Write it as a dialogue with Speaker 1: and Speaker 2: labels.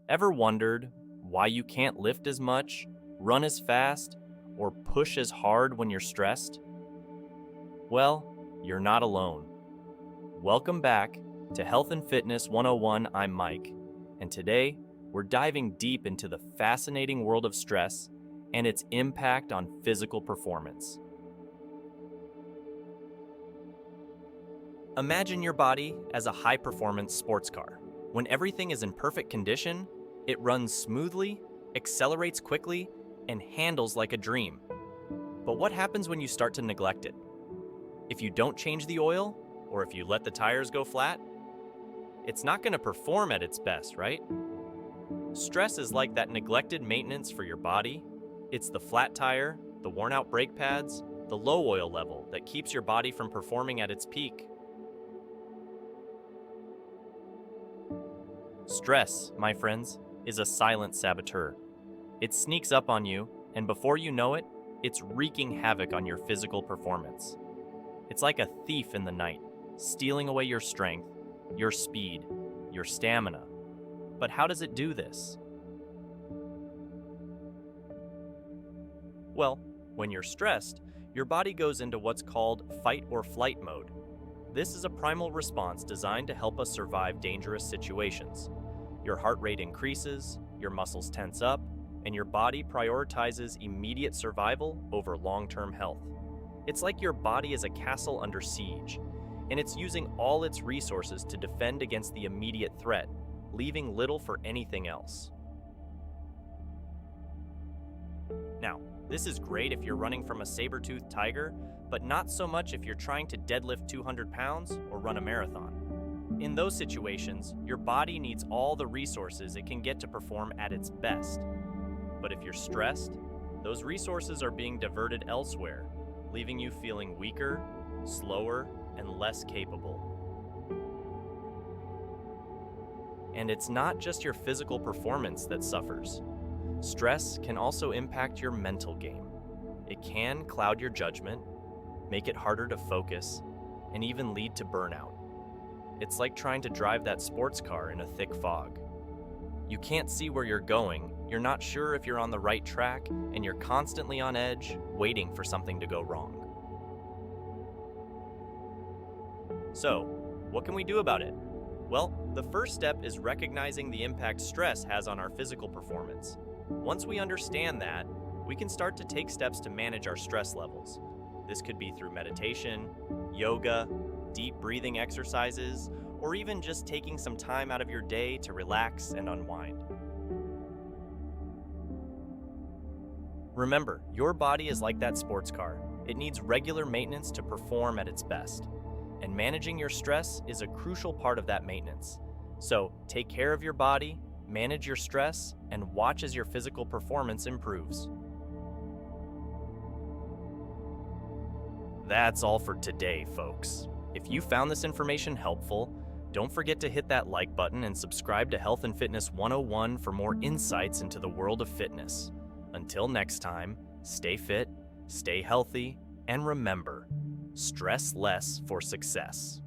Speaker 1: Ever wondered why you can't lift as much, run as fast, or push as hard when you're stressed? Well, you're not alone. Welcome back to Health and Fitness 101. I'm Mike, and today we're diving deep into the fascinating world of stress and its impact on physical performance. Imagine your body as a high-performance sports car. When everything is in perfect condition, it runs smoothly, accelerates quickly, and handles like a dream. But what happens when you start to neglect it? If you don't change the oil, or if you let the tires go flat, it's not going to perform at its best, right? Stress is like that neglected maintenance for your body. It's the flat tire, the worn out brake pads, the low oil level that keeps your body from performing at its peak. Stress, my friends, is a silent saboteur. It sneaks up on you, and before you know it, it's wreaking havoc on your physical performance. It's like a thief in the night, stealing away your strength, your speed, your stamina. But how does it do this? Well, when you're stressed, your body goes into what's called fight or flight mode. This is a primal response designed to help us survive dangerous situations. Your heart rate increases, your muscles tense up, and your body prioritizes immediate survival over long-term health. It's like your body is a castle under siege, and it's using all its resources to defend against the immediate threat, leaving little for anything else. Now, this is great if you're running from a saber-toothed tiger, but not so much if you're trying to deadlift 200 pounds or run a marathon. In those situations, your body needs all the resources it can get to perform at its best. But if you're stressed, those resources are being diverted elsewhere, leaving you feeling weaker, slower, and less capable. And it's not just your physical performance that suffers. Stress can also impact your mental game. It can cloud your judgment, make it harder to focus, and even lead to burnout. It's like trying to drive that sports car in a thick fog. You can't see where you're going, you're not sure if you're on the right track, and you're constantly on edge, waiting for something to go wrong. So, what can we do about it? Well, the first step is recognizing the impact stress has on our physical performance. Once we understand that, we can start to take steps to manage our stress levels. This could be through meditation, yoga, deep breathing exercises, or even just taking some time out of your day to relax and unwind. Remember, your body is like that sports car. It needs regular maintenance to perform at its best. And managing your stress is a crucial part of that maintenance. So, take care of your body, manage your stress, and watch as your physical performance improves. That's all for today, folks. If you found this information helpful, don't forget to hit that like button and subscribe to Health and Fitness 101 for more insights into the world of fitness. Until next time, stay fit, stay healthy, and remember, stress less for success.